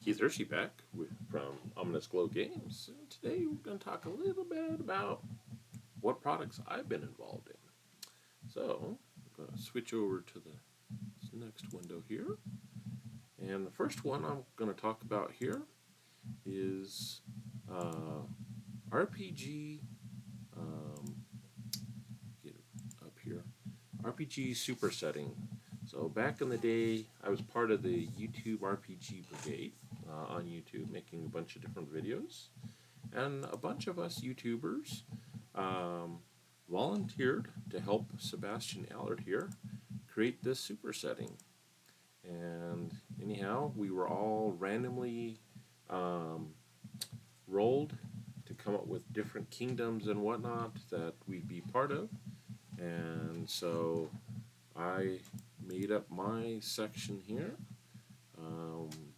Keith Hershey back from Ominous Glow Games. And today we're going to talk a little bit about what products I've been involved in. So I'm going to switch over to the next window here. And the first one I'm going to talk about here is RPG. Get it up here. RPG Super Setting. So back in the day, I was part of the YouTube RPG Brigade on YouTube, making a bunch of different videos. And a bunch of us YouTubers volunteered to help Sebastian Allard here create this super setting. And anyhow, we were all randomly rolled to come up with different kingdoms and whatnot that we'd be part of. And so I made up my section here.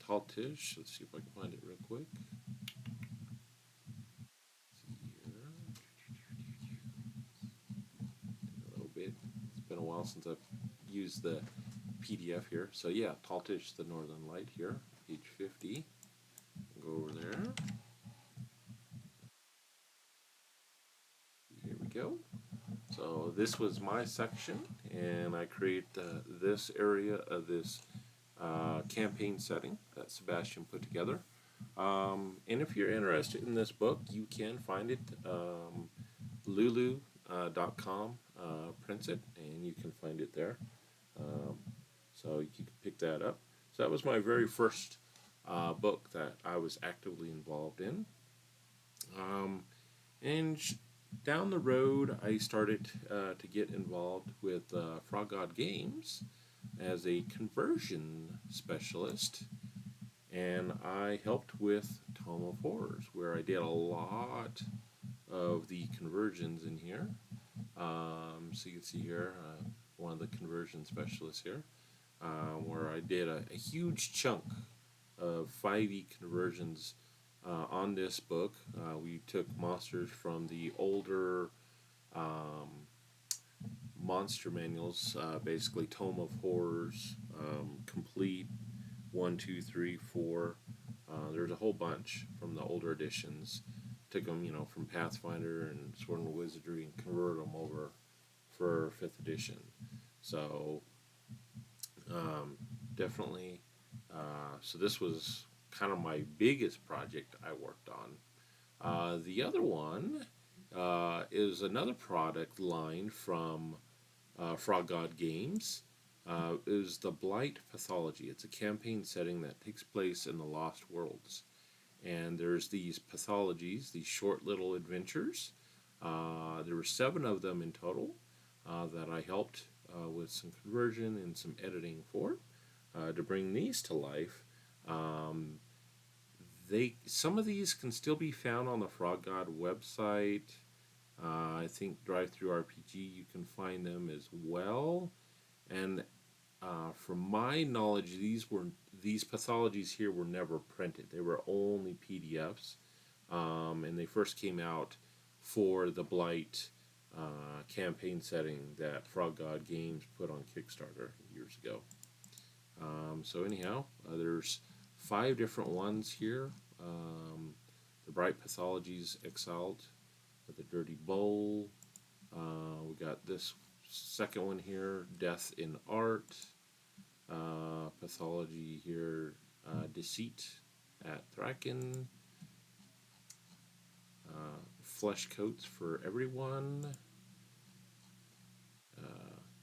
Taltish, let's see if I can find it real quick. A little bit. It's been a while since I've used the PDF here. So yeah, Taltish, the Northern Light here, page 50. Go over there. Here we go. So this was my section, and I create this area of this campaign setting that Sebastian put together. And if you're interested in this book, you can find it. Lulu.com prints it, and you can find it there. So you can pick that up. So that was my very first book that I was actively involved in. And down the road, I started to get involved with Frog God Games as a conversion specialist. And I helped with Tome of Horrors, where I did a lot of the conversions in here. So you can see here, one of the conversion specialists here, where I did a huge chunk of 5e conversions on this book. We took monsters from the older monster manuals, basically Tome of Horrors, Complete, 1, 2, 3, 4. There's a whole bunch from the older editions. Took them, from Pathfinder and Sword and Wizardry and converted them over for 5th edition. So, definitely. So this was kind of my biggest project I worked on. The other one is another product line from Frog God Games. Is the Blight Pathology. It's a campaign setting that takes place in the Lost Worlds. And there's these pathologies, these short little adventures. There were 7 of them in total that I helped with some conversion and some editing for to bring these to life. Some of these can still be found on the Frog God website. I think Drive-Thru RPG, you can find them as well. And from my knowledge, these pathologies here were never printed. They were only PDFs, and they first came out for the Blight campaign setting that Frog God Games put on Kickstarter years ago. So anyhow, there's 5 different ones here. The Bright Pathologies Exiled with the Dirty Bowl. We got this second one here, Death in Art. Pathology here, Deceit at Thraken. Flesh Coats for Everyone.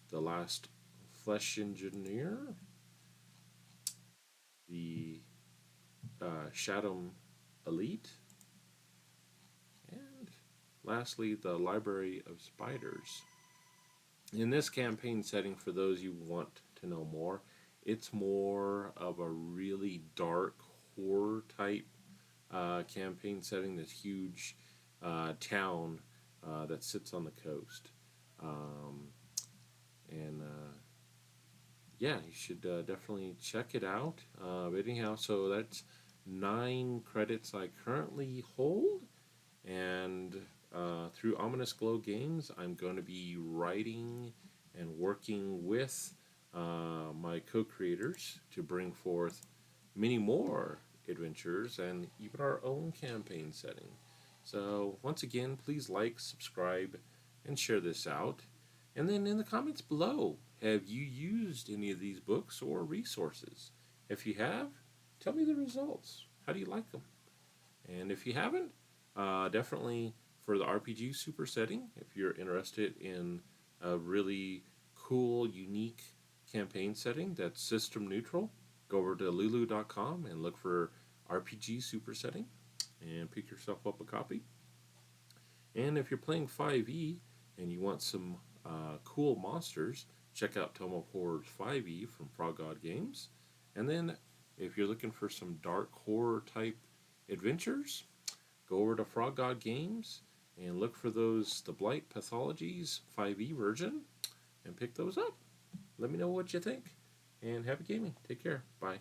The Last Flesh Engineer. The Shadow Elite. And lastly, the Library of Spiders. In this campaign setting, for those you want to know more, it's more of a really dark horror type campaign setting. This huge town that sits on the coast. Yeah, you should definitely check it out. But anyhow, so that's 9 credits I currently hold. And through Ominous Glow Games, I'm going to be writing and working with my co-creators to bring forth many more adventures, and even our own campaign setting. So, once again, please like, subscribe, and share this out. And then in the comments below, have you used any of these books or resources? If you have, tell me the results. How do you like them? And if you haven't, definitely for the RPG super setting, if you're interested in a really cool, unique campaign setting that's system neutral, go over to lulu.com and look for RPG super setting and pick yourself up a copy. And if you're playing 5e and you want some cool monsters, check out Tome of Horrors 5e from Frog God Games. And then if you're looking for some dark horror type adventures, go over to Frog God Games and look for the Blight Pathologies 5e version and pick those up. Let me know what you think, and happy gaming. Take care. Bye.